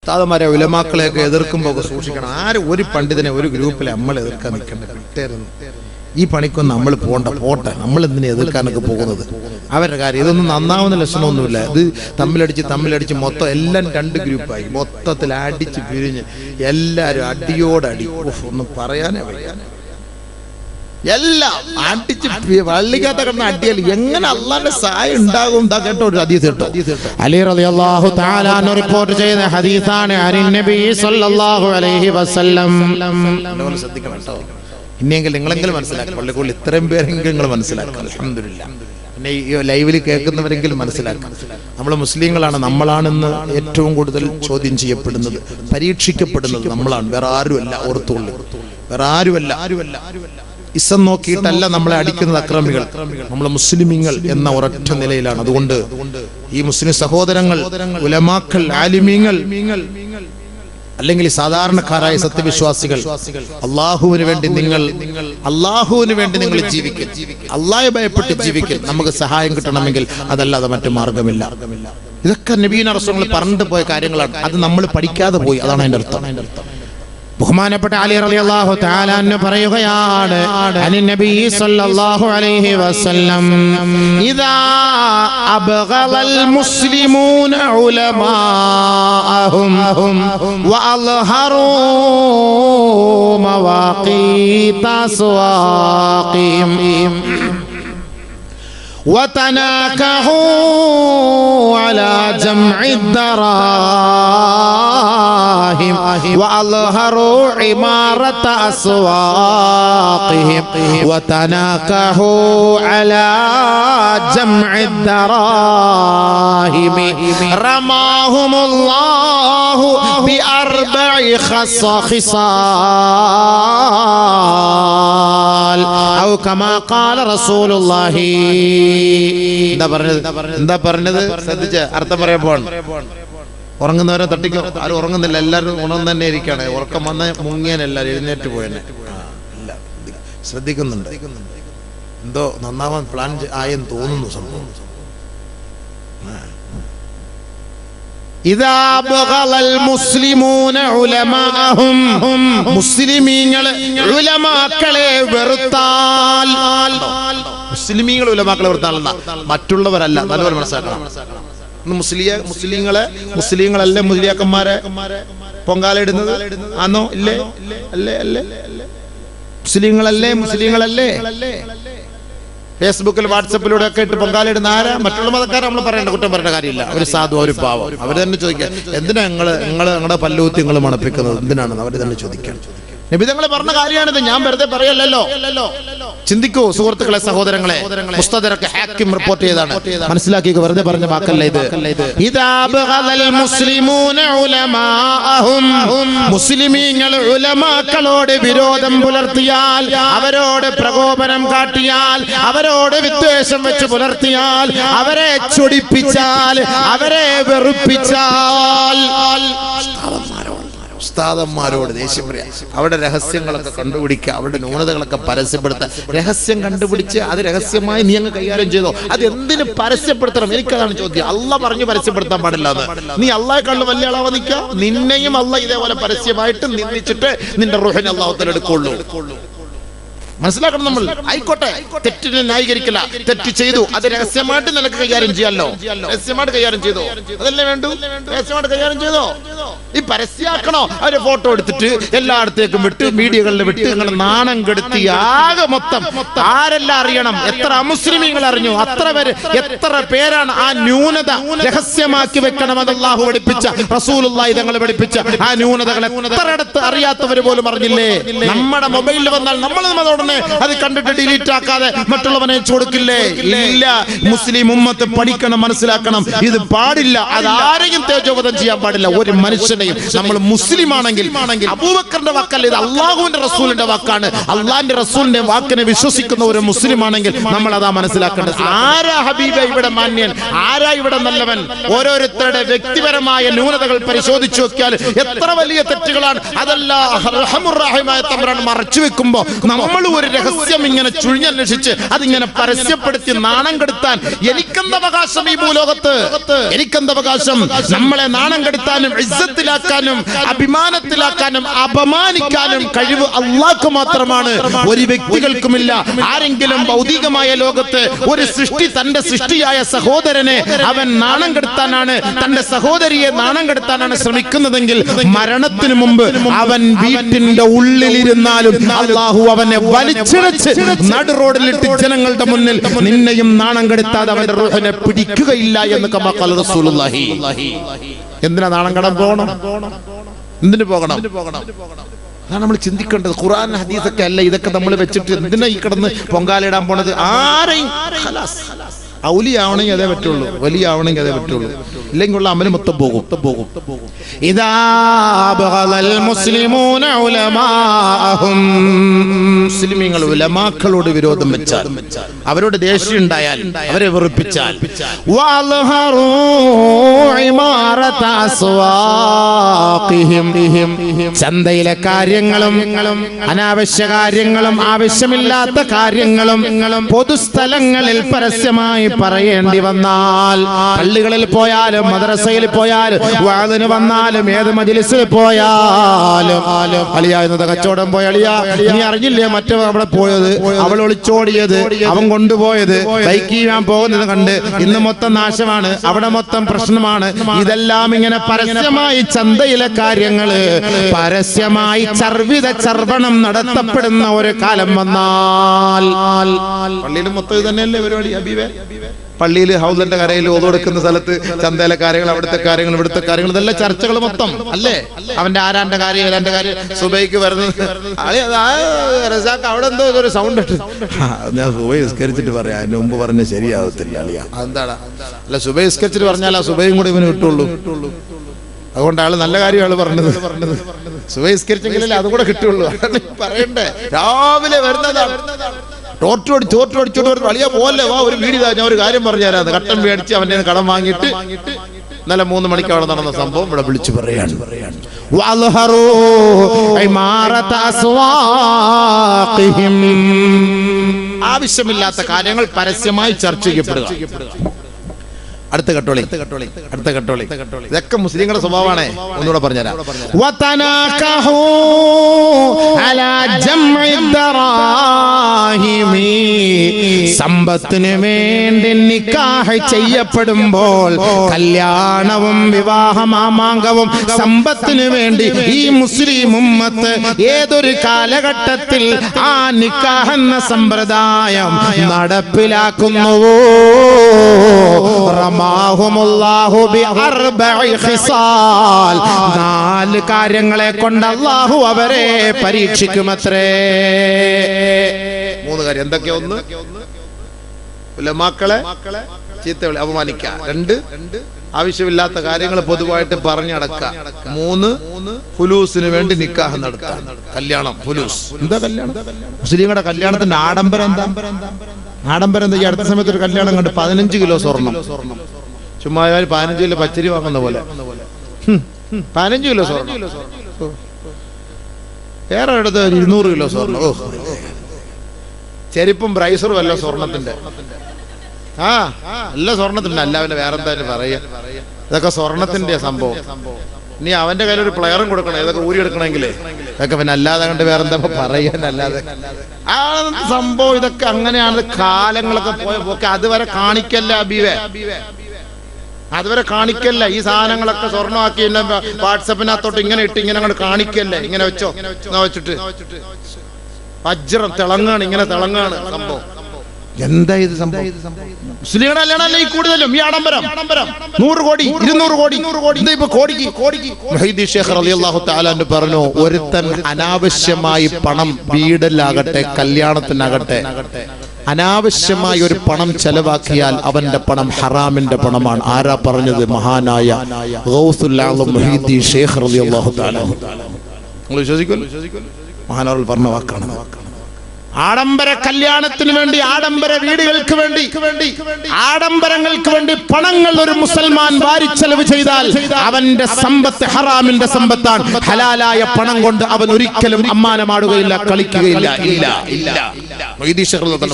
ഉസ്താദന്മാരെ ഉലമാക്കളെയൊക്കെ എതിർക്കുമ്പോൾ സൂക്ഷിക്കണം. ആരും ഒരു പണ്ഡിതനെ ഒരു ഗ്രൂപ്പിലെ നമ്മൾ എതിർക്കാൻ നിൽക്കേണ്ട. വിട്ടേരുന്നു ഈ പണിക്കൊന്നും നമ്മൾ പോട്ടെ, നമ്മൾ എന്തിനെ എതിർക്കാനൊക്കെ പോകുന്നത്? അവരുടെ കാര്യം ഇതൊന്നും നന്നാവുന്ന ലക്ഷണമൊന്നുമില്ല. ഇത് തമ്മിലടിച്ച് മൊത്തം എല്ലാം രണ്ട് ഗ്രൂപ്പായി, മൊത്തത്തിൽ അടിച്ച് പിരിഞ്ഞ് എല്ലാവരും അടിയോടടി. ഒന്നും പറയാനേ വയ്യ. എല്ലാം അടിച്ച് വള്ളിക്കാത്ത കിടന്ന അടിയാൽ എങ്ങനെ അള്ളാന്റെ സഹായം ഉണ്ടാകും? കേട്ടോ ഒരു ഹദീസ് കേട്ടോ. അലി റളിയല്ലാഹു തആല അൻഹു റിപ്പോർട്ട് ചെയ്ത ഹദീസാണ്. നബി സല്ലല്ലാഹു അലൈഹി വസല്ലം. ശ്രദ്ധിക്കണം കേട്ടോ. ഇനിയെങ്കിലും നിങ്ങളെങ്കിലും മനസ്സിലാക്കും. പള്ളിക്കുള്ളിൽ ഇത്രയും പേരെങ്കിലും നിങ്ങൾ മനസ്സിലാക്കുക. അൽഹംദുലില്ലാഹ്. പിന്നെ ഈ ലൈവിൽ കേൾക്കുന്നവരെങ്കിലും മനസ്സിലാക്കാം. നമ്മൾ മുസ്ലിങ്ങളാണ്, നമ്മളാണെന്ന് ഏറ്റവും കൂടുതൽ ചോദ്യം ചെയ്യപ്പെടുന്നത്, പരീക്ഷിക്കപ്പെടുന്നത് നമ്മളാണ്, വേറെ ആരുമല്ല. ഓർത്തുള്ളൂ, വേറെ ആരുമല്ല. ഇസം നോക്കിയിട്ടല്ല നമ്മളെ അടിക്കുന്നത് അക്രമികൾ. നമ്മൾ മുസ്ലിമീങ്ങൾ എന്ന ഒരൊറ്റ നിലയിലാണ്. അതുകൊണ്ട് ഈ മുസ്ലിം സഹോദരങ്ങൾ, ഉലമാക്കൾ, ആലിമീങ്ങൾ, അല്ലെങ്കിൽ സാധാരണക്കാരായ സത്യവിശ്വാസികൾ, അള്ളാഹുവിന് വേണ്ടി നിങ്ങൾ ജീവിക്കും. അള്ളാഹയെ ഭയപ്പെട്ട് ജീവിക്കും. നമുക്ക് സഹായം കിട്ടണമെങ്കിൽ അതല്ലാതെ മറ്റു മാർഗമില്ല. ഇതൊക്കെ നബിയുടെ റസൂലുള്ളാഹി പറഞ്ഞിട്ട് പോയ കാര്യങ്ങളാണ്. അത് നമ്മൾ പഠിക്കാതെ പോയി. അതാണ് അതിന്റെ അർത്ഥം. ബഹുമാനപ്പെട്ട അലി റളിയല്ലാഹു തആല അൻഹു പറയുകയാണ്, അനി നബി സല്ലല്ലാഹു അലൈഹി വസല്ലം, ഇദാ അബ്ഗളൽ മുസ്ലിമൂന ഉലമാഅഹും വഅൽഹറൂ മവാഖീത അസ്വാഖിഹിം وتناكحوا على جمع الدراهم وأظهروا عمارة أسواقهم وتناكحوا على جمع الدراهم رماهم الله بأربع خصال أو كما قال رسول الله. എന്താ പറഞ്ഞത്? ശ്രദ്ധിച്ച അർത്ഥം പറയുമ്പോൾ ഉറങ്ങുന്നവരെ തട്ടിക്കോ. ആരും ഉറങ്ങുന്നില്ല, എല്ലാവരും ഉണർന്ന് തന്നെ ഇരിക്കുകയാണ്. ഉറക്കം വന്ന മുങ്ങിയാൻ എല്ലാവരും എഴുന്നേറ്റ് പോയെന്നെ. ശ്രദ്ധിക്കുന്നുണ്ട്. എന്തോ നന്നാവാൻ പ്ലാൻ ആയെന്ന് തോന്നുന്നു സംഭവം. മുസ്ലിമീങ്ങളെ ഉലമാക്കളെ വെറുത്താൽ, മുസ്ലിമീങ്ങൾ ഉലമാക്കളെ വെറുത്താലല്ല, മറ്റുള്ളവരല്ല. നല്ലപോലെ മനസ്സിലാക്കണം. മുസ്ലിങ്ങളല്ലേ മുസ്ലിയാക്കന്മാരെ പൊങ്കാലയിടുന്നത്? ആണോ? ഇല്ലേ? അല്ലേ? മുസ്ലിങ്ങളല്ലേ? ഫേസ്ബുക്കിൽ വാട്സപ്പിലൂടെ ഒക്കെ ഇട്ട് പൊങ്കാലയിടുന്ന ആരാ? മറ്റുള്ള മതക്കാരെ നമ്മൾ പറയേണ്ട, കുറ്റം പറയേണ്ട കാര്യമില്ല. ഒരു സാധു, ഒരു പാവം. അവർ തന്നെ ചോദിക്കാം, എന്തിനാ നിങ്ങളുടെ പല്ലൂത്തി നിങ്ങൾ മണപ്പിക്കുന്നത്? എന്തിനാണെന്ന് അവർ തന്നെ ചോദിക്കാം. നബി തങ്ങൾ പറഞ്ഞ കാര്യമാണിത്, ഞാൻ വെറുതെ പറയല്ലോ. ചിന്തിക്കൂ സുഹൃത്തുക്കളെ, സഹോദരങ്ങളെ. മുസ്തദറക്ക് ഹാക്കിം റിപ്പോർട്ട് ചെയ്താണ്. മനസ്സിലാക്കി, വെറുതെ പറഞ്ഞ വാക്കല്ല ഇത്. മുസ്ലിമീങ്ങൾ ഉലമാക്കളോട് വിരോധം പുലർത്തിയാൽ, അവരോട് പ്രകോപനം കാട്ടിയാൽ, അവരോട് വിദ്വേഷം വെച്ച് പുലർത്തിയാൽ, അവരെ ചൊടിപ്പിച്ചാൽ, അവരെ വെറുപ്പിച്ചാൽ, ഉസ്താദന്മാരോട് ദേഷ്യം പറയാ, അവരുടെ രഹസ്യങ്ങളൊക്കെ കണ്ടുപിടിക്കുക, അവരുടെ ന്യൂനതകളൊക്കെ പരസ്യപ്പെടുത്തുക. രഹസ്യം കണ്ടുപിടിച്ച് അത് രഹസ്യമായി നീ അങ്ങ് കൈകാര്യം ചെയ്തോ. അത് എന്തിന് പരസ്യപ്പെടുത്തണം? എനിക്കതാണ് ചോദ്യം. അള്ളാഹ് പറഞ്ഞു പരസ്യപ്പെടുത്താൻ പാടില്ല എന്ന്. നീ അള്ളാഹെക്കാളും വലിയ ആളാവാ നിൽക്കുക. നിന്നെയും അള്ളാഹ് ഇതേപോലെ പരസ്യമായിട്ട് നിന്ദിച്ചിട്ട് നിന്റെ റൂഹിനെ അള്ളാഹു തആല എടുക്കുള്ളൂ. മനസ്സിലാക്കണം നമ്മൾ. ആയിക്കോട്ടെ, തെറ്റിനെ ന്യായീകരിക്കില്ല. തെറ്റ് ചെയ്തു, അത് രഹസ്യമായിട്ട് നിനക്ക് കൈകാര്യം ചെയ്യാമല്ലോ. രഹസ്യമായിട്ട് കൈകാര്യം ചെയ്തോ, അതല്ലേ വേണ്ടു? രഹസ്യമായിട്ട് കൈകാര്യം ചെയ്തോ. ഈ പരസ്യമാക്കണോ? അവരെ ഫോട്ടോ എടുത്തിട്ട് എല്ലായിടത്തേക്കും വിട്ട്, മീഡിയകളിൽ വിട്ട്, ഇങ്ങനെ നാണം കെടുത്തി ആകെ മൊത്തം ആരെല്ലാം അറിയണം? എത്ര അമുസ്ലിമീങ്ങൾ അറിഞ്ഞു? എത്ര പേരാണ് ആ ന്യൂനത രഹസ്യമാക്കി വെക്കണമെന്ന് അല്ലാഹു പഠിപ്പിച്ച, റസൂലുള്ളാഹി തങ്ങൾ പഠിപ്പിച്ച ആ ന്യൂനതകൾ എത്രയിടത്ത് അറിയാത്തവർ പോലും അറിഞ്ഞില്ലേ? നമ്മുടെ മൊബൈലിൽ വന്നാൽ നമ്മൾ അത് കണ്ടിട്ട് ഡിലീറ്റ് ആക്കാതെ മറ്റുള്ളവനെ കൊടുക്കില്ലേ? ഇല്ല. മുസ്ലിം ഉമ്മത്ത് പഠിക്കണം, മനസ്സിലാക്കണം. ഇത് പാടില്ല. അത് ആരെയും തേജോവധം ചെയ്യാൻ പാടില്ല, ഒരു മനുഷ്യനെയും. നമ്മൾ മുസ്ലിം ആണെങ്കിൽ അബൂബക്കറിന്റെ വാക്കല്ല, ഇത് അള്ളാഹുവിന്റെ റസൂലിന്റെ വാക്കാണ്. അള്ളാഹിന്റെ റസൂലിന്റെ വാക്കിനെ വിശ്വസിക്കുന്ന ഒരു മുസ്ലിം ആണെങ്കിൽ നമ്മൾ അതാ മനസ്സിലാക്കേണ്ടത്. ആരാ ഹബീബ ഇവിടെ മാന്യൻ? ആരാ ഇവിടെ നല്ലവൻ? ഓരോരുത്തരുടെ വ്യക്തിപരമായ ന്യൂനതകൾ പരിശോധിച്ചു നോക്കിയാൽ എത്ര വലിയ തെറ്റുകളാണ്. അതല്ല റഹ്മുർ റഹീമായ തമ്പുരാൻ മറച്ചു വെക്കുമ്പോ നമ്മൾ ഒരു രഹസ്യം ഇങ്ങനെ ചുഴിഞ്ഞന്വേഷിച്ച് അതിങ്ങനെ പരസ്യപ്പെടുത്തി നാണം കെടുത്താൻ എനിക്കെന്തവകാശം ഈ ഭൂലോകത്ത്? എനിക്കെന്തവകാശം? നമ്മളെ നാണം കെടുത്താനും ഇസ്സത്തിലാക്കാനും അഭിമാനത്തിലാക്കാനും അപമാനിക്കാനും കഴിവ് അല്ലാഹ്ക്ക് മാത്രമാണ്, ഒരു വ്യക്തികൾക്കുമില്ല. ആരെങ്കിലും ഭൗതികമായ ലോകത്ത് ഒരു സൃഷ്ടി തന്റെ സൃഷ്ടിയായ സഹോദരനെ അവൻ നാണം കെടുത്താനാണ്, തന്റെ സഹോദരിയെ നാണം കെടുത്താനാണ് ശ്രമിക്കുന്നതെങ്കിൽ മരണത്തിന് മുമ്പ് അവൻ വീട്ടിന്റെ ഉള്ളിലിരുന്നാലും അല്ലാഹു അവനെ വലിച്ചിഴച്ച് നടു റോഡിലിട്ട് ജനങ്ങളുടെ മുന്നിൽ നിന്നെയും നാണം കെടുത്താതെ അവന്റെ റൂഹിനെ പിടിക്കുകയില്ല എന്ന് കമാ ഖാല റസൂലുള്ളാഹി. എന്തിനാ നാണം കെടാൻ പോകണം? എന്തിനു പോകണം? അതാണ് നമ്മൾ ചിന്തിക്കേണ്ടത്. ഖുർആൻ ഹദീസൊക്കെ അല്ല ഇതൊക്കെ നമ്മൾ വെച്ചിട്ട് എന്തിനാ ഈ കിടന്ന് പൊങ്കാലിടാൻ പോണത്? ആരെയും ഔലിയാവണമെങ്കിൽ അതേ പറ്റുള്ളൂ, വലിയ ആവണമെങ്കിൽ അതേ പറ്റുള്ളൂ, ഇല്ലെങ്കിൽ ഉള്ള അമല് മൊത്തം പോകും. ഇദാ ബഗദൽ മുസ്ലിമൂന ഉലമാഅഹും, മുസ്ലിമീങ്ങൾ ഉലമാക്കളോട് വിരോധം വെച്ചാൽ, അവരോട് ദേഷ്യം ഉണ്ടായാൽ, അവരെ വെറുപ്പിച്ചാൽ, വഅൽഹറൂ ഇമാറത അസ്വാഖിഹിം, ചന്തയിലെ കാര്യങ്ങളും അനാവശ്യ കാര്യങ്ങളും ആവശ്യമില്ലാത്ത കാര്യങ്ങളും പൊതുസ്ഥലങ്ങളിൽ പരസ്യമായി പറയേണ്ടി വന്നാൽ, പള്ളികളിൽ പോയാലും മദ്രസയിൽ പോയാലും വഅദിന് വന്നാലും ഏത് മജ്ലിസിൽ പോയാലും, അളിയ എന്നത് കച്ചവടം പോയ അളിയ നീ അറിഞ്ഞില്ലേ മറ്റേ അവിടെ പോയത്, അവൾ ഒളിച്ചോടിയത്, അവൻ കൊണ്ടുപോയത്, ബൈക്കിൽ ഞാൻ പോകുന്നത് കണ്ട് ഇന്ന് മൊത്തം നാശമാണ്, അവിടെ മൊത്തം പ്രശ്നമാണ്. ഇതെല്ലാം ഇങ്ങനെ പരസ്യമായി ചന്തയിലെ കാര്യങ്ങള് പരസ്യമായി ചർവണം നടത്തപ്പെടുന്ന ഒരു കാലം വന്നാൽ, പള്ളിയിൽ മൊത്തം ഇത് തന്നെയല്ലേ പരിപാടി ഹബീബേ? പള്ളിയിൽ ഹൗലന്റെ കരയിൽ ഓതൊടുക്കുന്ന സ്ഥലത്ത് ചന്തയിലെ കാര്യങ്ങൾ, അവിടുത്തെ കാര്യങ്ങൾ, ഇവിടുത്തെ കാര്യങ്ങൾ, ഇതെല്ലാം ചർച്ചകൾ മൊത്തം അല്ലേ? അവന്റെ ആരാന്റെ കാര്യം, ഏതാന്റെ കാര്യം, സുബൈക്ക് വരുന്നത് അവിടെ എന്തോ ഒരു സൗണ്ട് ഇട്ട് ഞാൻ സുബൈ നിസ്കരിച്ചിട്ട് പറയാം, അതിന് മുമ്പ് പറഞ്ഞ ശരിയാവത്തില്ല അളിയ. അതെന്താടാ? അല്ല സുബൈ നിസ്കരിച്ചിട്ട് പറഞ്ഞാൽ ആ സുബൈയും കൂടി ഇവന് കിട്ടുള്ളൂ. അതുകൊണ്ട് ആള് നല്ല കാര്യമാണ് പറഞ്ഞത്. സുബൈ നിസ്കരിച്ചെങ്കിലല്ലേ അതും കൂടെ കിട്ടുള്ളൂ. പറയണ്ടേ? രാവിലെ വരുന്നതാണ് ചോർട്ടോടിച്ചോട്ട് വലിയ പോലെ വാ ഒരു വീട് ഞാൻ ഒരു കാര്യം പറഞ്ഞുതരാം. കട്ടൻ മേടിച്ച് അവന്റെ കടം വാങ്ങിയിട്ട് ഇന്നലെ 3 മണിക്ക് അവിടെ നടന്ന സംഭവം ഇവിടെ വിളിച്ചു പറയാണ്. ആവശ്യമില്ലാത്ത കാര്യങ്ങൾ പരസ്യമായി ചർച്ച ചെയ്യപ്പെടുക. അടുത്ത കട്ടോളി ഇതൊക്കെ മുസ്ലിങ്ങളുടെ സ്വഭാവമാണ്. ഒന്നുകൂടെ പറഞ്ഞുതരാം. സമ്പത്തിന് വേണ്ടി നിക്കാഹ് ചെയ്യപ്പെടുമ്പോൾ, കല്യാണവും വിവാഹമാമാങ്കവും സമ്പത്തിന് വേണ്ടി ഈ മുസ്ലിം ഉമ്മത്ത് ഏതൊരു കാലഘട്ടത്തിൽ ആ നിക്കാഹ് എന്ന സമ്പ്രദായം നടപ്പിലാക്കുന്നുവോ, റമാഹുമുല്ലാഹു ബിഅർബഇ ഖിസാൽ, 4 കാര്യങ്ങളെ കൊണ്ട് അല്ലാഹു അവരെ പരീക്ഷിക്കുമത്രേ. 3 കാര്യം എന്തൊക്കെയാ? 1, ഉലമാക്കളെ ചീത്ത വിളി അപമാനിക്കുക. 2, ആവശ്യമില്ലാത്ത കാര്യങ്ങൾ പൊതുവായിട്ട് പറഞ്ഞടക്കുക. 3, ഫുലൂസിന് വേണ്ടി നിക്കാഹ് നടത്തുക. കല്യാണം ഫുലൂസ്. എന്താ കല്യാണം? മുസ്ലിങ്ങളുടെ കല്യാണത്തിന്റെ ആഡംബരം എന്താ? ഈ അടുത്ത സമയത്ത് ഒരു കല്യാണം കണ്ട് 15 കിലോ സ്വർണം. ചുമ്മാ 15 കിലോ പച്ചരി വാങ്ങുന്ന പോലെ 15 കിലോ സ്വർണം. വേറെ എടുത്ത് 200 കിലോ സ്വർണം. ചെരുപ്പും ബ്രൈസറും അല്ല സ്വർണത്തിന്റെ. അല്ല സ്വർണത്തിന്റെ അല്ല, അവന് വേറെ എന്തായാലും പറയാ. ഇതൊക്കെ സ്വർണത്തിന്റെ സംഭവം. ഇനി അവന്റെ കയ്യിൽ ഒരു പ്ലെയറും കൊടുക്കണം, ഇതൊക്കെ ഊരിയെടുക്കണമെങ്കിൽ. ഇതൊക്കെ പിന്നെ അല്ലാതെ കണ്ട് വേറെ എന്താ പറയാനല്ലാതെ ആ സംഭവം. ഇതൊക്കെ അങ്ങനെയാണ്. കാലങ്ങളൊക്കെ പോയ പോക്കെ അതുവരെ കാണിക്കല്ല അബീവേ, അതുവരെ കാണിക്കല്ല. ഈ സാധനങ്ങളൊക്കെ സ്വർണ്ണമാക്കി വാട്സപ്പിനകത്തോട്ട് ഇങ്ങനെ ഇട്ട് ഇങ്ങനെ അങ്ങോട്ട് കാണിക്കല്ലേ. ഇങ്ങനെ വെച്ചോ വെച്ചിട്ട് വജ്രം തിളങ്ങാണ്, ഇങ്ങനെ തിളങ്ങാണ് സംഭവം. എന്താ ഇത് സംഭവം? മുസ്ലിങ്ങളുടെ കല്യാണമല്ല ഈ കൂടുതലും ഈ ആഡംബരം. 100 കോടി 200 കോടി ഇപ്പൊ കോടിക്ക്. മുഹീദ്ദീൻ ശൈഖ് റളിയല്ലാഹു തആല അൻഹു പറഞ്ഞു, ഒരുത്തൻ അനാവശ്യമായി പണം, വീടിലാകട്ടെ കല്യാണത്തിനാകട്ടെ അനാവശ്യമായി ഒരു പണം ചെലവാക്കിയാൽ അവന്റെ പണം ഹറാമിന്റെ പണമാണ്. ആരാ പറഞ്ഞത്? മഹാനായ ഗൗസുൽ ആലം മുഹീദ്ദീൻ ശൈഖ് റളിയല്ലാഹു തആല. നിങ്ങൾ വിശ്വസിക്കുമല്ലോ? മഹാനവർ പറഞ്ഞ വാക്കാണ്. ആഡംബര കല്യാണത്തിന് വേണ്ടി, ആഡംബര വീടുകൾക്ക് വേണ്ടി, ആഡംബരങ്ങൾക്ക് വേണ്ടി പണങ്ങൾ ഒരു മുസൽമാൻ വാരിച്ചെലവ് ചെയ്താൽ അവന്റെ സമ്പത്ത് ഹറാമിന്റെ സമ്പത്താണ്. ഹലാലായ പണം കൊണ്ട് അവൻ ഒരിക്കലും അമ്മാനമാടുകയില്ല, കളിക്കുകയില്ല. ഇല്ല ഇല്ല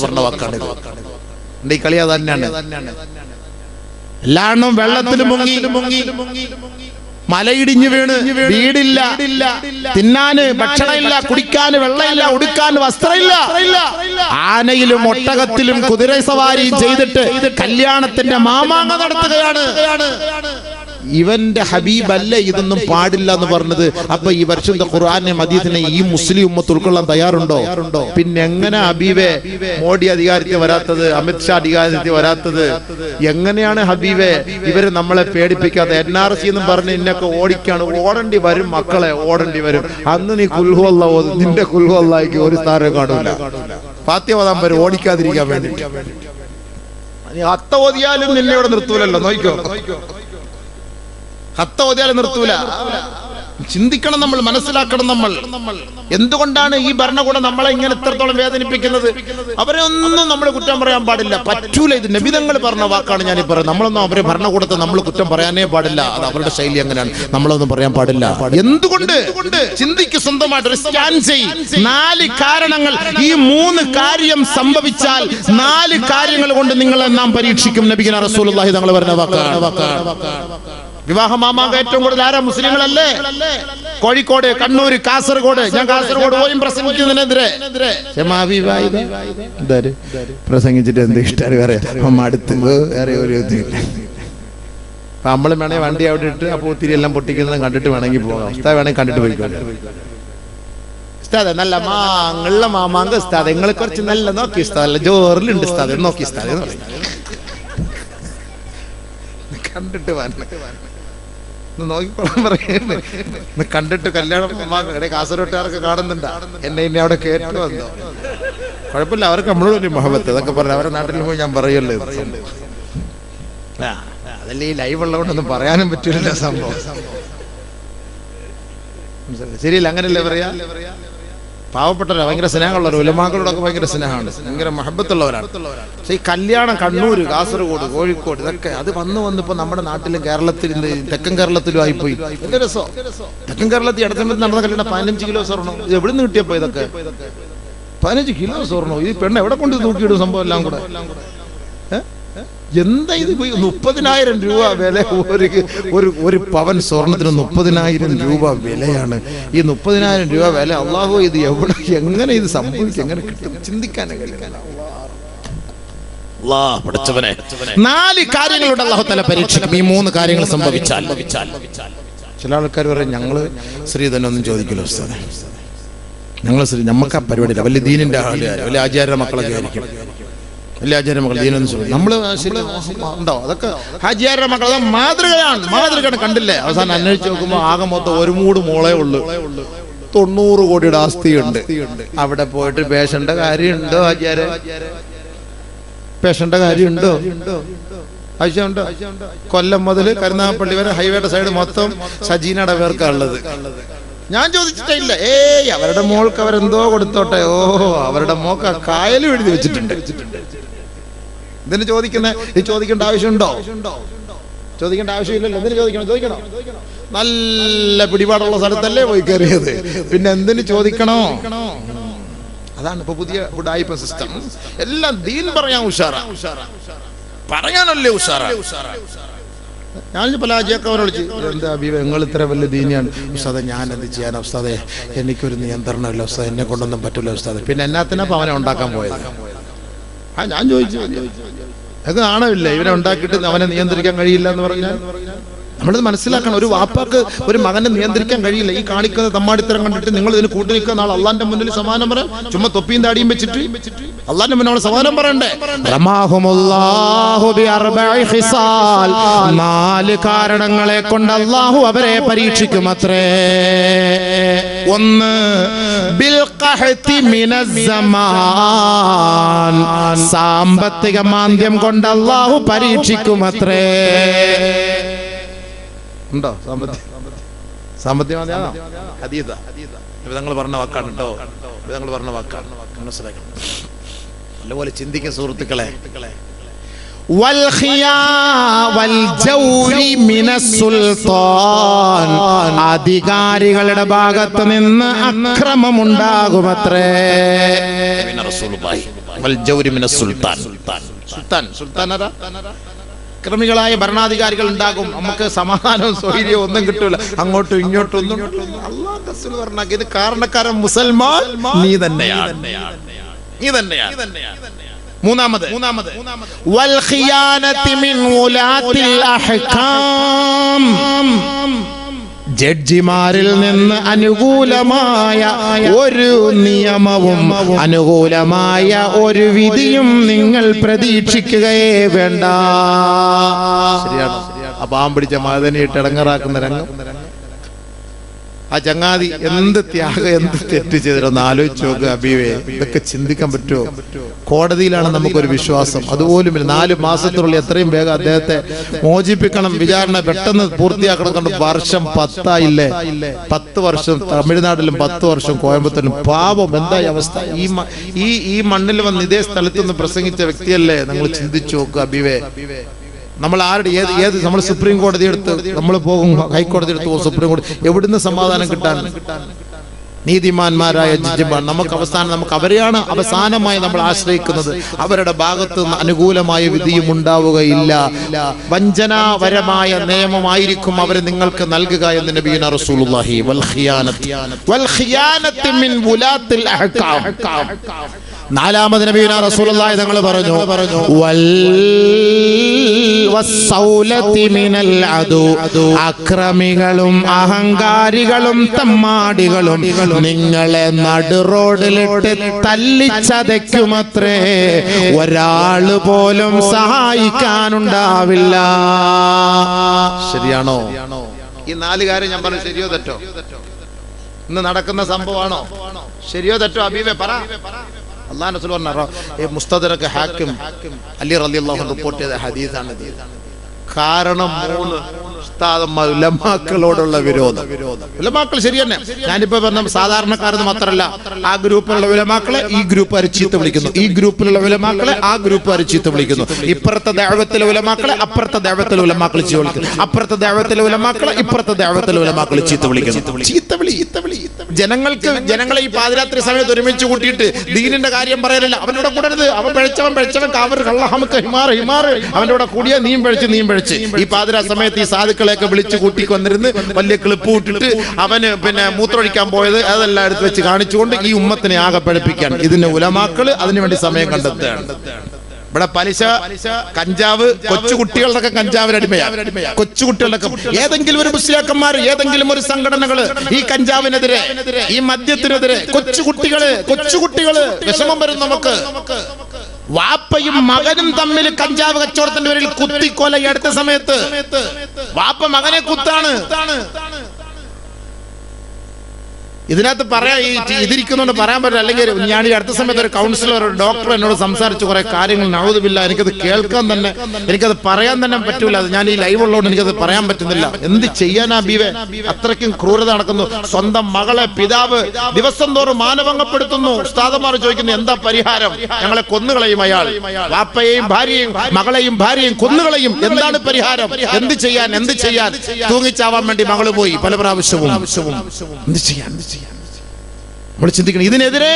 പറഞ്ഞ വാക്കാണ്. ഈ കളി അത് തന്നെയാണ്. എല്ലാണും വെള്ളത്തിൽ മുങ്ങി, മലയിടിഞ്ഞു വീണ്, വീടില്ല, തിന്നാന് ഭക്ഷണമില്ല, കുടിക്കാന് വെള്ളമില്ല, ഉടുക്കാൻ വസ്ത്രമില്ല. ആനയിലും ഒട്ടകത്തിലും കുതിര സവാരിയും ചെയ്തിട്ട് കല്യാണത്തിന്റെ മാമാങ്ക നടത്തുകയാണ്. ഇവന്റെ ഹബീബല്ല ഇതൊന്നും പാടില്ല എന്ന് പറഞ്ഞത്. അപ്പൊ ഈ വർഷത്തെ ഖുർആനെ ഹദീസിനെ ഈ മുസ്ലിം ഉമ്മത്ത് ഉൾക്കൊള്ളാൻ തയ്യാറുണ്ടോ? പിന്നെ എങ്ങനെ ഹബീബെ മോഡി അധികാരത്തിൽ വരാത്തത്, അമിത്ഷാ അധികാരത്തിൽ വരാത്തത്? എങ്ങനെയാണ് ഹബീബെ ഇവര് നമ്മളെ പേടിപ്പിക്കാതെ? NRC എന്നും പറഞ്ഞ് ഇന്നൊക്കെ ഓടേണ്ടി വരും മക്കളെ, ഓടേണ്ടി വരും. അന്ന് നീ കുൽഹു അല്ലാഹ് ഓത്, നിന്റെ കുൽഹു അല്ലാഹ്ക്ക് ഒരു സ്ഥാനം കാണൂല. ഫാത്തിഹ ഓതാൻ വരും ഓടിക്കാതിരിക്കാൻ വേണ്ടി. നീ അത്ത ഓതിയാലും നിന്നെ ഇവിടെ നിർത്തൂലല്ലോ. നോക്കിക്കോ, ഹത്ത ഓതിയാലും നിർത്തൂല. ചിന്തിക്കണം നമ്മൾ, മനസ്സിലാക്കണം നമ്മൾ. എന്തുകൊണ്ടാണ് ഈ ഭരണകൂടം നമ്മളെ ഇങ്ങനെ ഇത്രത്തോളം വേദനിപ്പിക്കുന്നത്? അവരെ ഒന്നും നമ്മൾ കുറ്റം പറയാൻ പാടില്ല, പറ്റൂല. ഇത് നബിതങ്ങൾ പറഞ്ഞ വാക്കാണ് ഞാൻ പറയുന്നത്. നമ്മളൊന്നും അവരെ ഭരണകൂടത്തെ നമ്മൾ കുറ്റം പറയാനേ പാടില്ല. അത് അവരുടെ ശൈലി അങ്ങനെയാണ്. നമ്മളൊന്നും പറയാൻ പാടില്ല. എന്തുകൊണ്ട്? ചിന്തിക്ക്, സ്വന്തമായിട്ട് ഒരു സ്കാൻ ചെയ്യ്. 4 കാരണങ്ങൾ. ഈ 3 കാര്യം സംഭവിച്ചാൽ 4 കാര്യങ്ങൾ കൊണ്ട് നിങ്ങളെ നാം പരീക്ഷിക്കും. നബിഗുന റസൂലുള്ളാഹി തങ്ങൾ പറഞ്ഞ വാക്കാണ്. വിവാഹ മാമാങ്ക ഏറ്റവും കൂടുതൽ ആരാ? മുസ്ലിങ്ങളല്ലേ? കോഴിക്കോട്, കണ്ണൂർ, കാസർഗോഡ്. ഞാൻ കാസർഗോഡ് പോയും പ്രസംഗിക്കുന്നതിനെതിരെ. പ്രസംഗിച്ചിട്ട് എന്ത് ഇഷ്ടം അടുത്ത് വേറെ ഒരു ഇതില്ല. അപ്പൊ നമ്മൾ വേണേ വണ്ടി അവിടെ ഇട്ട് അപ്പൊ ഒത്തിരി എല്ലാം പൊട്ടിക്കുന്നത് കണ്ടിട്ട് വേണമെങ്കിൽ പോകാം. ഉസ്താദ് വേണമെങ്കിൽ കണ്ടിട്ട് പോയിക്കോട്ടെ. ഉസ്താദ് നല്ല മാങ്ങുള്ള മാമാങ്ക ഉസ്താദ്, നിങ്ങൾ കുറച്ച് നല്ല നോക്കി ഉസ്താദ്, ജോറിലുണ്ട് ഉസ്താദ്, നോക്കി ഉസ്താദ് കണ്ടിട്ട് നോക്കിക്കോളാൻ പറയുന്നത്. കണ്ടിട്ട് കല്യാണം കാസർഗോട്ടുകാർക്ക് കാണുന്നുണ്ട്, എന്നെ ഇനി അവിടെ കേട്ടു വന്നോ? കുഴപ്പമില്ല, അവർക്ക് നമ്മളോട് ഒരു മുഹബത്ത്. അതൊക്കെ പറഞ്ഞു അവരുടെ നാട്ടിൽ പോയി ഞാൻ പറയല്ലേ. അതല്ലേ ഈ ലൈവ് ഉള്ളതുകൊണ്ടൊന്നും പറയാനും പറ്റില്ല സംഭവം. ശരിയല്ല, അങ്ങനെയല്ലേ പറയാ? പാവപ്പെട്ടവരാ, ഭയങ്കര സ്നേഹമുള്ളവർ, ഉലമാക്കളോടൊക്കെ ഭയങ്കര സ്നേഹമാണ്, ഭയങ്കര മഹബത്തുള്ളവരാണ്. പക്ഷെ ഈ കല്യാണം കണ്ണൂർ, കാസർഗോഡ്, കോഴിക്കോട് ഇതൊക്കെ അത് വന്നിപ്പോ നമ്മുടെ നാട്ടിലും കേരളത്തിലും തെക്കൻ കേരളത്തിലും ആയിപ്പോയി. എന്ത് രസം! തെക്കൻ കേരളത്തിൽ ഇടത്തമ്പലത്തിൽ നടന്ന കല്യാണം 15 കിലോ സ്വർണ്ണം. ഇത് എവിടെ നിന്ന് കിട്ടിയപ്പോ ഇതൊക്കെ? 15 കിലോ സ്വർണ്ണം. ഈ പെണ്ണ് എവിടെ കൊണ്ട് തൂക്കിയിടും സംഭവം എല്ലാം കൂടെ? എന്താ ഇത്? 30,000 രൂപ വില ഒരു പവൻ സ്വർണത്തിന്. 30,000 രൂപ വിലയാണ്. ഈ 30,000 രൂപ വില, അള്ളാഹു ഇത് എവിടെ, എങ്ങനെ ഇത് സംഭവിക്കും, എങ്ങനെ കിട്ടും? ചിന്തിക്കാൻ 4 കാര്യങ്ങളുടെ അള്ളാഹു തആല പരീക്ഷിക്കും. ഈ 3 കാര്യങ്ങൾ സംഭവിച്ചാൽ ചില ആൾക്കാർ പറയും, ഞങ്ങള് സ്ത്രീധനൊന്നും ചോദിക്കില്ല ഉസ്താദേ, ഞങ്ങൾ നമുക്ക് ആ പരിപാടിയില്ല. വലിയ ദീനിന്റെ ആളുകാർ, വലിയ ആചാര്യ മക്കളൊക്കെ ആയിരിക്കും, വലിയ ആചാര്യ മക്കൾ ദീനൊന്നും നമ്മള് ശരി ഉണ്ടോ? അതൊക്കെ ആചാര്യ മക്കൾ മാതൃകയാണ്. കണ്ടില്ലേ? അവസാനം അന്വേഷിച്ച് നോക്കുമ്പോ ആകെ മൊത്തം ഒരു മൂട് മോളേ ഉള്ളു. 90 കോടിയുടെ ആസ്തിയുണ്ട്. അവിടെ പോയിട്ട് പേഷന്റെ കാര്യമുണ്ടോ? ആചാര്യ പേഷന്റെ കാര്യമുണ്ടോ? ആവശ്യമുണ്ടോ? കൊല്ലം മുതൽ കരുനാഗപ്പള്ളി വരെ ഹൈവേയുടെ സൈഡ് മൊത്തം സജീനയുടെ പേർക്കാണുള്ളത്. ഞാൻ ചോദിച്ചിട്ടില്ല. അവരുടെ മോൾക്ക് അവരെന്തോ കൊടുത്തോട്ടെ. അവരുടെ മോക്ക് കായലും എഴുതി വെച്ചിട്ടുണ്ട്. ഇതിന് ചോദിക്കുന്നത്? ഇത് ചോദിക്കേണ്ട ആവശ്യമുണ്ടോ? ചോദിക്കേണ്ട ആവശ്യമില്ലല്ലോ. എന്തിനു ചോദിക്കണം? നല്ല പിടിപാടുള്ള സ്ഥലത്തല്ലേ പോയി കയറിയത്, പിന്നെ എന്തിനു ചോദിക്കണോ? അതാണ് ഇപ്പൊ പുതിയ ഉഡായിപ്പ സിസ്റ്റം. എല്ലാം ദീൻ പറയാൻ ഉഷാറാ, പറയാനല്ലേ ഉഷാറാ. ഞാൻ പല ആജിയാക്കവരെ വിളിച്ചു, എന്താ അബീബ നിങ്ങൾ ഇത്ര വലിയ ദീനിയാണ് ഉസ്താദെ, ഞാൻ എന്ത് ചെയ്യാനാ ഉസ്താദെ, എനിക്കൊരു നിയന്ത്രണമില്ല ഉസ്താദെ, എന്നെ കൊണ്ടൊന്നും പറ്റില്ല ഉസ്താദെ. പിന്നെ എന്നാത്തിനാ അവനെ ഉണ്ടാക്കാൻ പോയത്? ഞാൻ ചോദിച്ചു, അത് ആണമില്ല ഇവനെ ഉണ്ടാക്കിയിട്ട് അവനെ നിയന്ത്രിക്കാൻ കഴിയില്ല എന്ന് പറഞ്ഞാൽ നമ്മളിത് മനസ്സിലാക്കണം. ഒരു വാപ്പാക്ക് ഒരു മകനെ നിയന്ത്രിക്കാൻ കഴിയില്ല. ഈ കാണിക്കുന്ന തമ്മാടിത്തരം കണ്ടിട്ട് നിങ്ങൾ ഇതിന് കൂട്ടി നിൽക്കുന്ന ആൾ അള്ളാന്റെ മുന്നിൽ സമാനം പറയാം. ചുമ്മാ തൊപ്പിയും താടിയും വെച്ചിട്ട് അള്ളാന്റെ മുന്നിൽ സമാനം പറയണ്ടേ? 4 കാരണങ്ങളെ കൊണ്ട് അള്ളാഹു അവരെ പരീക്ഷിക്കും അത്രേ. 1 സാമ്പത്തിക മാന്ദ്യം കൊണ്ട് അള്ളാഹു പരീക്ഷിക്കും അത്രേ. ഉണ്ടോ സാമ്പത്തികമാണോ ഹദീദ നിങ്ങൾ പറഞ്ഞ വാക്കാണ് കേട്ടോ, നിങ്ങൾ പറഞ്ഞ വാക്കാണ്, മനസ്സിലാക്കണം. നല്ലപോലെ ചിന്തിക്കുന്ന സുഹൃത്തുക്കളെ. അധികാരികളുടെ ഭാഗത്ത് നിന്ന് അക്രമമുണ്ടാകുമത്രേ. ക്രമികളായ ഭരണാധികാരികൾ ഉണ്ടാകും, നമുക്ക് സമാധാനവും സ്വൈര്യവും ഒന്നും കിട്ടൂല, അങ്ങോട്ടും ഇങ്ങോട്ടും ഒന്നും. അല്ലാഹു റസൂൽ പറഞ്ഞ ഇത് കാരണക്കാരൻ മുസൽമാൻ നീ തന്നെയാണ്, നീ തന്നെയാണ്. മൂന്നാമത് വൽ ഖിയാനത്തി മിൻ ഉലാത്തിൽ അഹ്കാം, ജഡ്ജിമാരിൽ നിന്ന് അനുകൂലമായ ഒരു നിയമവും അനുകൂലമായ ഒരു വിധിയും നിങ്ങൾ പ്രതീക്ഷിക്കുകയേ വേണ്ട. ശരിയാണ്. ആ പാവം പിടിച്ച മദനിയിട്ട് ഇടങ്ങറാക്കുന്ന രംഗം, ആ ചങ്ങാതി എന്ത് ത്യാഗം, എന്ത് തെറ്റ് ചെയ്തിട്ടൊന്ന് ആലോചിച്ച് നോക്കുക അബീവേ. ഇതൊക്കെ ചിന്തിക്കാൻ പറ്റുമോ? കോടതിയിലാണ് നമുക്കൊരു വിശ്വാസം, അതുപോലും 4 മാസത്തിനുള്ളിൽ എത്രയും വേഗം അദ്ദേഹത്തെ മോചിപ്പിക്കണം, വിചാരണ പെട്ടെന്ന് പൂർത്തിയാക്കണം. കണ്ട് വർഷം 10 ആയില്ലേ, 10 വർഷം തമിഴ്നാട്ടിലും 10 വർഷം കോയമ്പത്തൂരിലും. പാവം എന്തായി അവസ്ഥ. ഈ മണ്ണിൽ വന്ന് ഇതേ സ്ഥലത്തുനിന്ന് പ്രസംഗിച്ച വ്യക്തിയല്ലേ. നിങ്ങൾ ചിന്തിച്ചു നോക്കുക അബീവേ. നമ്മൾ ആരുടെ ഏത് നമ്മൾ സുപ്രീം കോടതി എടുത്ത് നമ്മൾ പോകും, ഹൈക്കോടതി എടുത്ത് പോകും, സുപ്രീം കോടതി. എവിടുന്ന് സമാധാനം കിട്ടാൻ? നീതിമാന്മാരായ ജഡ്ജിമാർ നമുക്ക് അവരെയാണ് അവസാനമായി നമ്മൾ ആശ്രയിക്കുന്നത്. അവരുടെ ഭാഗത്ത് നിന്ന് അനുകൂലമായ വിധിയും ഉണ്ടാവുകയില്ല. വഞ്ചനാപരമായ നിയമമായിരിക്കും അവർ നിങ്ങൾക്ക് നൽകുക എന്ന് നബിയുനാ റസൂലുള്ളാഹി. വൽ ഖിയാനത്തി മിൻ ഉലാത്തിൽ അഹ്കാം. നാലാമത് നബിയുനാ റസൂലുള്ളാഹി തങ്ങൾ പറഞ്ഞു വസ്സൗലത്തി മിനൽ അദു, അക്രമികളും അഹങ്കാരികളും തമ്മാടികളും നിങ്ങളെ നടുറോഡിലിട്ട് തല്ലിച്ചതയ്ക്കുമത്രേ, ഒരാള് പോലും സഹായിക്കാനുണ്ടാവില്ല. ശരിയാണോ? ഈ 4 കാര്യം ഞാൻ പറഞ്ഞു, ശരിയോ തെറ്റോ? ഇന്ന് നടക്കുന്ന സംഭവമാണോ? ശരിയോ തെറ്റോ അബീബേ പറ. അല്ലാഹു റസൂൽ പറഞ്ഞു, മുസ്തദറക് ഹാക്കിം അലി റളിയല്ലാഹു അൻഹു റിപ്പോർട്ട് ചെയ്ത ഹദീസാണ്. കാരണം 3 ഉസ്താദന്മാർ ഉലമാക്കളോടുള്ള വിരോധം. ഉലമാക്കൾ ശരി തന്നെ. ഞാനിപ്പോ പറഞ്ഞ സാധാരണക്കാരെന്ന് മാത്രമല്ല, ആ ഗ്രൂപ്പിലുള്ള ഉലമാക്കളെ ഈ ഗ്രൂപ്പുകാർ ചീത്ത വിളിക്കുന്നു, ഈ ഗ്രൂപ്പിലുള്ള ഉലമാക്കളെ ആ ഗ്രൂപ്പുകാർ ചീത്ത വിളിക്കുന്നു. ഇപ്പുറത്തെ ദഅവത്തിലെ ഉലമാക്കളെ അപ്പുറത്തെ ദഅവത്തിലെ ഉലമാക്കൾ ചീത്ത വിളിക്കുന്നു, അപ്പുറത്തെ ദഅവത്തിലെ ഉലമാക്കളെ ഇപ്പുറത്തെ ദഅവത്തിലെ ഉലമാക്കൾ ചീത്ത വിളിക്കുന്നു. ചീത്തവിളി. ജനങ്ങളെ ഈ പാതിരാത്രി സമയത്ത് ഒരുമിച്ച് കൂട്ടിയിട്ട് ദീനിന്റെ കാര്യം പറയാനില്ല. അവനോട് കൂടരുത്, അവൻ പിഴച്ചവൻ കാവർ കള്ളഹമക്ക് ഹിമാർ അവന്റെ കൂടെ കൂടിയ നീയും പിഴച്ച്. ഈ പാതിരാ സമയത്ത് ഈ സാധുക്കളെയൊക്കെ വിളിച്ചു കൂട്ടിക്കൊന്നിരുന്ന് വലിയ ക്ലിപ്പ് ഇട്ടിട്ട് അവന് മൂത്രമൊഴിക്കാൻ പോയത് അതെല്ലാം എടുത്ത് വെച്ച് കാണിച്ചുകൊണ്ട് ഈ ഉമ്മത്തിനെ ആകെ പഠിപ്പിക്കാൻ ഇതിന്റെ ഉലമാക്കള് അതിനുവേണ്ടി സമയം കണ്ടെത്തുകയാണ്. ഇവിടെ പലിശ, കഞ്ചാവ്, കൊച്ചുകുട്ടികളുടെ കഞ്ചാവിന് അടിമയാണ്. കൊച്ചുകുട്ടികളുടെ ഏതെങ്കിലും ഒരു മുസ്ലിയാക്കന്മാർ, ഏതെങ്കിലും ഒരു സംഘടനകള് ഈ കഞ്ചാവിനെതിരെ, ഈ മദ്യത്തിനെതിരെ, കൊച്ചുകുട്ടികള് വിഷമം വരും നമുക്ക്. വാപ്പയും മകനും തമ്മിൽ കഞ്ചാവ് കച്ചവടത്തിന്റെ പേരിൽ കുത്തിക്കൊല ഈ അടുത്ത സമയത്ത്. വാപ്പ മകനെ കുത്താണ്. ഇതിനകത്ത് പറയാൻ ഇതിരിക്കുന്നോണ്ട് പറയാൻ പറ്റില്ല. അല്ലെങ്കിൽ ഞാൻ ഈ അടുത്ത സമയത്ത് ഒരു കൗൺസിലർ, ഒരു ഡോക്ടർ എന്നോട് സംസാരിച്ച് കുറെ കാര്യങ്ങൾ നൗദുബില്ല, എനിക്കത് കേൾക്കാൻ തന്നെ, എനിക്കത് പറയാൻ തന്നെ പറ്റൂല. അത് ഞാൻ ഈ ലൈവ് ഉള്ളതുകൊണ്ട് എനിക്കത് പറയാൻ പറ്റുന്നില്ല. എന്ത് ചെയ്യാനാ ബീവേ? അത്രയ്ക്കും ക്രൂരത നടക്കുന്നു. സ്വന്തം മകളെ പിതാവ് ദിവസം തോറും മാനഭംഗപ്പെടുത്തുന്നു. ഉസ്താദന്മാർ ചോദിക്കുന്നു എന്താ പരിഹാരം? ഞങ്ങളെ കൊന്നുകളയും അയാൾ. വാപ്പയെയും ഭാര്യയും മകളെയും ഭാര്യയും കൊന്നുകളയും. എന്താണ് പരിഹാരം? എന്ത് ചെയ്യാൻ? തൂങ്ങിച്ചാവാൻ വേണ്ടി മകള് പോയി പല പ്രാവശ്യവും. എന്ത് ചെയ്യാൻ? നമ്മൾ ചിന്തിക്കണം. ഇതിനെതിരെ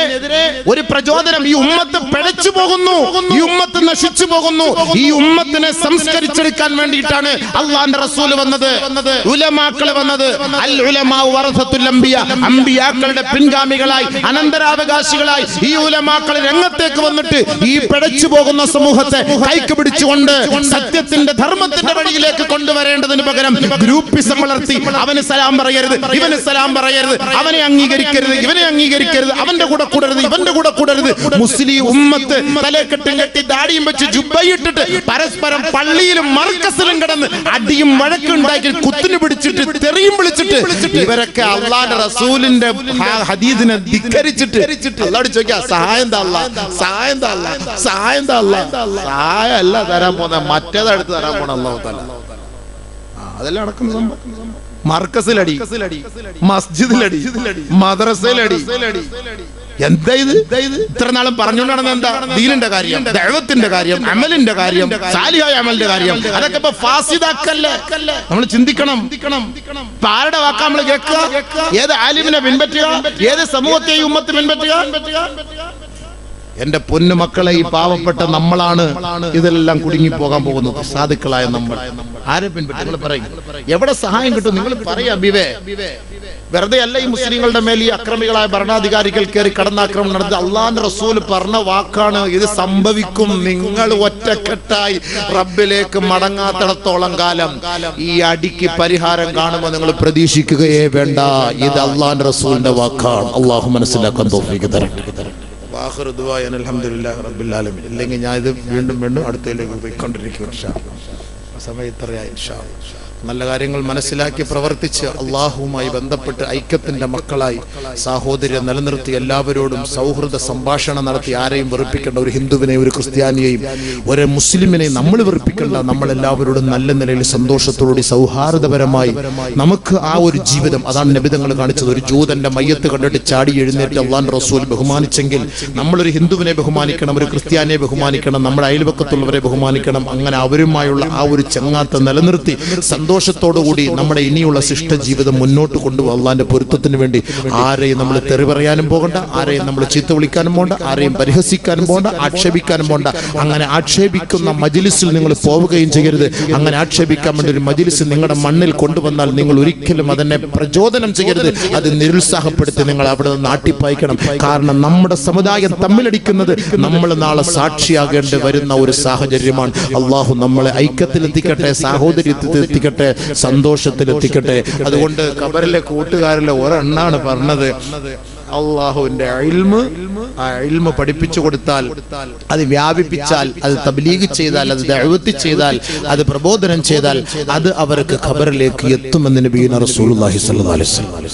ഒരു പ്രചോദനം. ഈ ഉമ്മത്ത് പിഴച്ചു പോകുന്നു, ഈ ഉമ്മത്ത് നശിച്ചു പോകുന്നു. ഈ ഉമ്മത്തിനെ സംസ്കരിച്ചെടുക്കാൻ വേണ്ടിയിട്ടാണ് അള്ളാന്റെ റസൂൽ വന്നത്, ഉലമാക്കള് വന്നത്. അൽ ഉലമാ വറസത്തുൽ അംബിയ, അംബിയാക്കളുടെ പിൻഗാമികളായി, അനന്തരാവകാശികളായി ഈ ഉലമാക്കൾ രംഗത്തേക്ക് വന്നിട്ട് ഈ പിഴച്ചു പോകുന്ന സമൂഹത്തെ കൈക്ക് പിടിച്ചുകൊണ്ട് സത്യത്തിന്റെ ധർമ്മത്തിന്റെ വഴിയിലേക്ക് കൊണ്ടുവരേണ്ടതിന് പകരം ഗ്രൂപ്പിസം വളർത്തി അവന് സലാം പറയരുത്, ഇവന് സലാം പറയരുത്, അവനെ അംഗീകരിക്കരുത്, ഇവനെ അംഗീകരിക്കരുത്, അവന്റെ കൂടെ കൂടരുത്, ഇവന്റെ കൂടെ കൂടരുത്. മുസ്ലിം ഉമ്മത്ത് തലക്കെട്ടും കെട്ടി ദാടിയും വെച്ച് ജുബ്ബയിട്ടിട്ട് പരസ്പരം പള്ളിയിലും മർക്കസിലും കിടന്ന് അടിയും വഴക്കും ഉണ്ടാക്കി കുത്തിനു പിടിച്ചിട്ട് തെറിയും വിളിച്ചിട്ട് ഇവരൊക്കെ അള്ളാന്റെ റസൂലിന്റെ ഹദീദിനെ ധിക്കരിച്ചിട്ട് അല്ലാഹുവോട് ചോദിക്കുക, സഹായം സഹായമല്ല തരാൻ പോകുന്ന, മറ്റേതെടുത്ത് തരാൻ പോണ അല്ലാഹു തആല. അതെല്ലാം നടക്കുന്ന സംഭവം. മർക്കസിലടി, മസ്ജിദിലടി, മദ്രസയിലടി. എന്താ ഇത്? ഇത്ര നാളും പറഞ്ഞുകൊണ്ടാണ് എന്താ? ദീനിന്റെ കാര്യം, ദഅവത്തിന്റെ കാര്യം, അമലിന്റെ കാര്യം, സാലിഹായ അമലിന്റെ കാര്യം, അതൊക്കെ ഇപ്പൊ ഫാസിദാക്കല്ലേ? നമ്മൾ ചിന്തിക്കണം. ആരുടെ വാക്കാ നമ്മൾ കേൾക്കുക? ഏത് ആലിമിനെ പിൻപറ്റുക? ഏത് സമൂഹത്തെയും ഉമ്മത്ത് പിൻപറ്റുക? എന്റെ പൊന്നു മക്കളെ, ഈ പാവപ്പെട്ട നമ്മളാണ് ഇതെല്ലാം കുടുങ്ങി പോകാൻ പോകുന്നത്. സാധുക്കളായ നമ്മൾ ആരെ പിൻപറ്റും? നിങ്ങൾ പറയും. എവിടെ സഹായം കിട്ടും? നിങ്ങൾ പറയാ ബിവേ. വെറുതെ അല്ല ഈ മുസ്ലിങ്ങളുടെ മേൽ ഈ അക്രമികളായ ഭരണാധികാരികൾ കയറി കടന്നാക്രമണം നടത്തി. അള്ളാന്റെ റസൂൽ പറഞ്ഞ വാക്കാണ്, ഇത് സംഭവിക്കും. നിങ്ങൾ ഒറ്റക്കെട്ടായി റബ്ബിലേക്ക് മടങ്ങാത്തിടത്തോളം കാലം ഈ അടിക്ക് പരിഹാരം കാണുമ്പോൾ നിങ്ങൾ പ്രതീക്ഷിക്കുകയേ വേണ്ട. ഇത് അള്ളാന്റെ റസൂലിന്റെ വാക്കാണ്. അള്ളാഹു മനസ്സിലാക്കാൻ തൗഫീഖ് തരട്ടെ. ഇല്ലെങ്കിൽ ഞാൻ ഇത് വീണ്ടും അടുത്തതിലേക്ക് പോയിക്കൊണ്ടിരിക്കും. സമയം ഇത്രയായി. നല്ല കാര്യങ്ങൾ മനസ്സിലാക്കി പ്രവർത്തിച്ച് അള്ളാഹുവുമായി ബന്ധപ്പെട്ട് ഐക്യത്തിന്റെ മക്കളായി സാഹോദര്യം നിലനിർത്തി എല്ലാവരോടും സൗഹൃദ സംഭാഷണം നടത്തി ആരെയും വെറുപ്പിക്കേണ്ട, ഒരു ഹിന്ദുവിനെയും ഒരു ക്രിസ്ത്യാനിയെയും ഒരു മുസ്ലിമിനെയും നമ്മൾ വെറുപ്പിക്കേണ്ട. നമ്മളെല്ലാവരോടും നല്ല നിലയിൽ സന്തോഷത്തോടുകൂടി സൗഹാർദ്ദപരമായി നമുക്ക് ആ ഒരു ജീവിതം, അതാണ് നബി തങ്ങൾ കാണിച്ചത്. ഒരു ജൂതന്റെ മയ്യത്ത് കണ്ടിട്ട് ചാടി എഴുന്നേറ്റ് അള്ളാഹുവിന്റെ റസൂൽ ബഹുമാനിച്ചെങ്കിൽ നമ്മളൊരു ഹിന്ദുവിനെ ബഹുമാനിക്കണം, ഒരു ക്രിസ്ത്യാനിയെ ബഹുമാനിക്കണം, നമ്മുടെ അയൽപക്കത്തുള്ളവരെ ബഹുമാനിക്കണം. അങ്ങനെ അവരുമായുള്ള ആ ഒരു ചങ്ങാത്തം നിലനിർത്തി സന്തോഷത്തോടുകൂടി നമ്മുടെ ഇനിയുള്ള ശിഷ്ട ജീവിതം മുന്നോട്ട് കൊണ്ടുപോകും. അള്ളാന്റെ പൊരുത്തത്തിന് വേണ്ടി ആരെയും നമ്മൾ തെറി പറയാനും പോകണ്ട, ആരെയും നമ്മൾ ചീത്ത വിളിക്കാനും പോകണ്ട, ആരെയും പരിഹസിക്കാനും പോകണ്ട, ആക്ഷേപിക്കാനും പോകണ്ട. അങ്ങനെ ആക്ഷേപിക്കുന്ന മജ്ലിസിൽ നിങ്ങൾ പോവുകയും ചെയ്യരുത്. അങ്ങനെ ആക്ഷേപിക്കാൻ വേണ്ടി ഒരു മജ്ലിസ് നിങ്ങളുടെ മണ്ണിൽ കൊണ്ടുവന്നാൽ നിങ്ങൾ ഒരിക്കലും അതിനെ പ്രചോദനം ചെയ്യരുത്. അത് നിരുത്സാഹപ്പെടുത്തി നിങ്ങൾ അവിടെ നിന്ന് ആട്ടിപ്പായിക്കണം. കാരണം നമ്മുടെ സമുദായം തമ്മിലടിക്കുന്നത് നമ്മൾ നാളെ സാക്ഷിയാകേണ്ടി വരുന്ന ഒരു സാഹചര്യമാണ്. അള്ളാഹു നമ്മളെ ഐക്യത്തിലെത്തിക്കട്ടെ, സാഹോദര്യത്തിലെത്തിക്കട്ടെ, സന്തോഷത്തിലെത്തിക്കട്ടെ. അതുകൊണ്ട് ഖബറിലെ കൂട്ടുകാരിലെ ഒരെണ്ണാണ് പറഞ്ഞത്, അള്ളാഹുവിന്റെ ഇൽമ് പഠിപ്പിച്ചു കൊടുത്താൽ, അത് വ്യാപിപ്പിച്ചാൽ, അത് തബ്ലീഗ് ചെയ്താൽ, അത് ദഅവത്ത് ചെയ്താൽ, അത് പ്രബോധനം ചെയ്താൽ അത് അവർക്ക് ഖബറിലേക്ക് എത്തുമെന്ന് നബിയുനാ റസൂലുള്ളാഹി സ്വല്ലല്ലാഹു അലൈഹി വസല്ലം